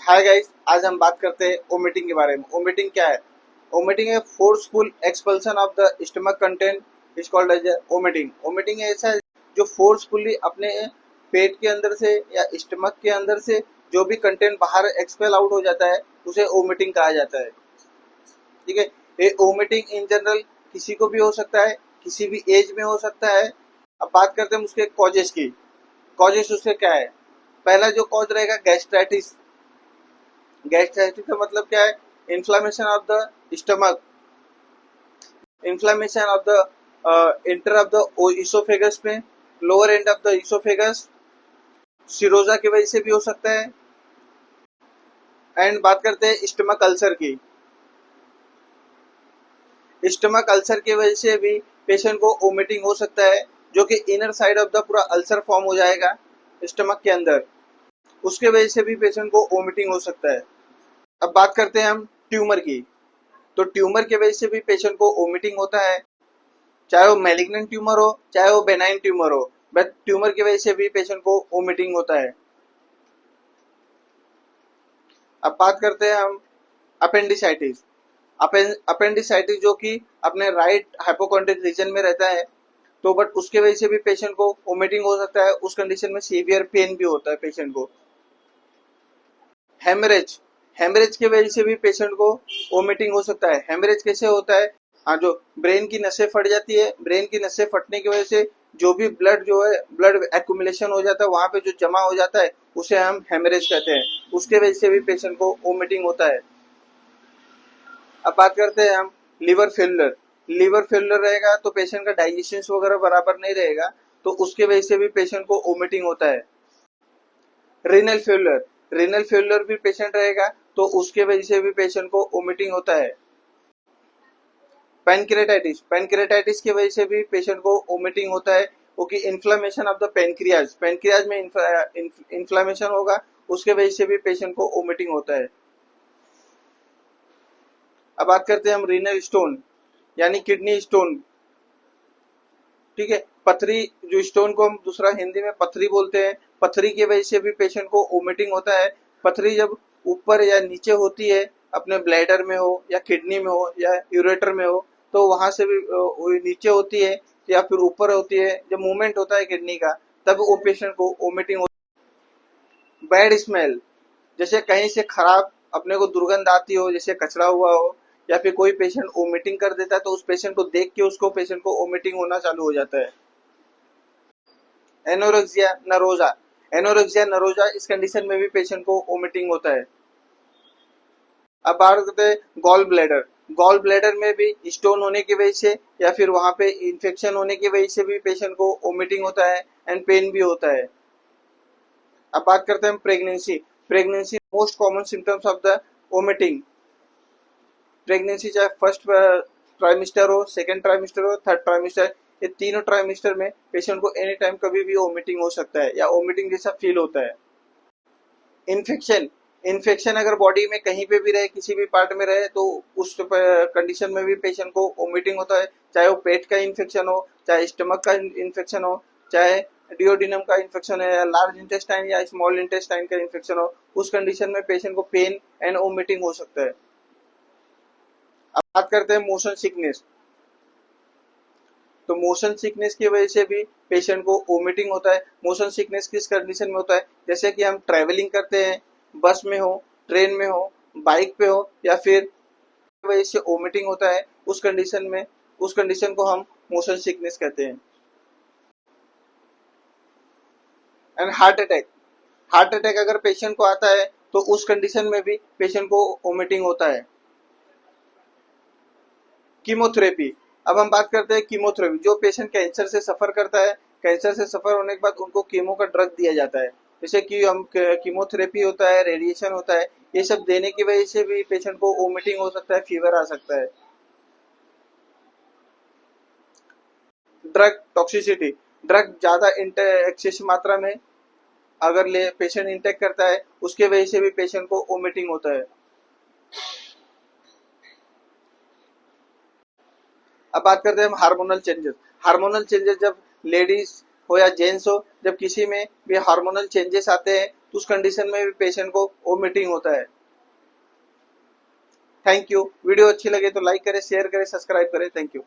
Hi guys, आज हम बात करते हैं ओमिटिंग के बारे में। ओमिटिंग क्या है? ओमिटिंग है forceful expulsion of the stomach content is called as vomiting. Vomiting ऐसा है जो फोर्सफुली अपने पेट के अंदर से या स्टमक के अंदर से जो भी कंटेंट बाहर एक्सपेल आउट हो जाता है उसे ओमिटिंग कहा जाता है। ठीक है, ये ओमिटिंग इन जनरल किसी को भी हो सकता है, किसी भी एज में हो सकता है। अब बात करते हैं उसके कॉजेस की। कॉजेस उसके क्या है? पहला जो कॉज रहेगा गैस्ट्राइटिस। गैस्ट्राइटिस का मतलब क्या है? Inflammation of the stomach, inflammation of the inter of the oesophagus में, lower end of the oesophagus, सिरोजा की वजह से भी हो सकता है। एंड बात करते हैं स्टमक अल्सर की। स्टमक अल्सर की वजह से भी पेशेंट को वोमिटिंग हो सकता है, जो कि इनर साइड ऑफ द पूरा अल्सर फॉर्म हो जाएगा स्टमक के अंदर, उसके वजह से भी पेशेंट को वोमिटिंग हो सकता है। अब बात करते हैं हम ट्यूमर की। तो ट्यूमर की वजह से भी पेशेंट को वोमिटिंग होता है, चाहे वो मैलिग्नेंट ट्यूमर हो चाहे वो बेनाइन ट्यूमर हो, बट ट्यूमर की वजह से भी पेशेंट को वोमिटिंग होता है। अब बात करते हैं हम अपेंडिसाइटिस। अपेंडिसाइटिस जो कि अपने राइट हाइपोकॉन्ड्रिक रीजन में रहता है, तो बट उसके वजह से भी पेशेंट को वोमिटिंग हो सकता है। उस कंडीशन में सीवियर पेन भी होता है पेशेंट को। हेमरेज, हेमरेज की वजह से भी पेशेंट को वोमिटिंग हो सकता है। हेमरेज कैसे होता है? हाँ, जो ब्रेन की नसें फट जाती है, ब्रेन की नसें फटने की वजह से जो भी ब्लड जो है ब्लड एक्यूमुलेशन हो जाता है, वहां पे जो जमा हो जाता है उसे हम हेमरेज कहते हैं। उसके वजह से भी पेशेंट को वोमिटिंग होता है। अब बात करते हैं हम लीवर फेल्यूर। लीवर फेल्यूर रहेगा तो पेशेंट का डाइजेशन वगैरह बराबर नहीं रहेगा, तो उसके वजह से भी पेशेंट को वोमिटिंग होता है। रीनल फेल्यूर, रीनल फेल्यूर भी पेशेंट रहेगा तो उसके वजह से भी पेशेंट को वोमिटिंग होता है। पैनक्रेटाइटिस, पैनक्रेटाइटिस की वजह से भी पेशेंट को वोमिटिंग होता है, क्योंकि inflammation of the pancreas, pancreas में इन्फ्लामेशन होगा, उसके वजह से भी पेशेंट को वोमिटिंग होता है। अब बात करते हैं हम रीनल स्टोन यानी किडनी स्टोन। ठीक है, पथरी, जो स्टोन को हम दूसरा हिंदी में पथरी बोलते हैं, पथरी की वजह से भी पेशेंट को वोमिटिंग होता है। पथरी जब ऊपर या नीचे होती है, अपने ब्लैडर में हो या किडनी में हो या यूरेटर में हो, तो वहां से भी नीचे होती है या फिर ऊपर होती है, जब मूवमेंट होता है किडनी का, तब वो पेशेंट को वोमिटिंग होती है। बैड स्मेल, जैसे कहीं से खराब अपने को दुर्गंध आती हो, जैसे कचरा हुआ हो, या फिर कोई पेशेंट वोमिटिंग कर देता है तो उस पेशेंट को देख के उसको पेशेंट को वोमिटिंग होना चालू हो जाता है। एनोरेक्सिया नरोजा, एनोरेक्सिया नरोजा इस कंडीशन में भी पेशेंट को वोमिटिंग होता है। अब बात करते हैं गॉल ब्लैडर। गॉल ब्लैडर में भी स्टोन होने की वजह से या फिर वहां पे इंफेक्शन होने की वजह से भी पेशेंट को वोमिटिंग होता है एंड पेन भी होता है। अब बात करते हैं pregnancy. Pregnancy most common symptoms of the vomiting. Pregnancy चाहे फर्स्ट ट्राइमिस्टर हो, सेकेंड ट्राइमिस्टर हो, थर्ड ट्राइमिस्टर, ये तीनों ट्राइमिस्टर में पेशेंट को एनी टाइम कभी भी वोमिटिंग हो सकता है या वोमिटिंग जैसा फील होता है। इन्फेक्शन, इन्फेक्शन अगर बॉडी में कहीं पे भी रहे, किसी भी पार्ट में रहे, तो उस कंडीशन में भी पेशेंट को वोमिटिंग होता है। चाहे वो पेट का इन्फेक्शन हो, चाहे स्टमक का इन्फेक्शन हो, चाहे डिओडिनम का इन्फेक्शन है या लार्ज इंटेस्टाइन या स्मॉल इंटेस्टाइन का इन्फेक्शन हो, उस कंडीशन में पेशेंट को पेन एंड वोमिटिंग हो सकता है। अब बात करते हैं मोशन सिकनेस। तो मोशन सिकनेस की वजह से भी पेशेंट को वोमिटिंग होता है। मोशन सिकनेस किस कंडीशन में होता है? जैसे कि हम ट्रेवलिंग करते हैं, बस में हो, ट्रेन में हो, बाइक पे हो, या फिर वजह से वोमिटिंग होता है, उस कंडीशन में, उस कंडीशन को हम मोशन सिकनेस कहते हैं। And heart attack, heart attack अगर पेशेंट को आता है तो उस कंडीशन में भी पेशेंट को वोमिटिंग होता है। कीमोथेरेपी, अब हम बात करते हैं कीमोथेरेपी। जो पेशेंट कैंसर से सफर करता है, कैंसर से सफर होने के बाद उनको कीमो का ड्रग दिया जाता है, जैसे कि हम कीमोथेरेपी होता है, रेडिएशन होता है, ये सब देने की वजह से भी पेशेंट को वोमिटिंग हो सकता है, फीवर आ सकता है। ड्रग टॉक्सिसिटी, ड्रग ज्यादा एक्सेस मात्रा में अगर ले पेशेंट इंटेक करता है, उसके वजह से भी पेशेंट को वोमिटिंग होता है। अब बात करते हैं हम हार्मोनल चेंजेस। हार्मोनल चेंजेस जब लेडीज हो या जेंट्स हो, जब किसी में भी हार्मोनल चेंजेस आते हैं तो उस कंडीशन में भी पेशेंट को वोमिटिंग होता है। Thank you. वीडियो अच्छी लगे तो लाइक करें, शेयर करें, सब्सक्राइब करें। Thank you.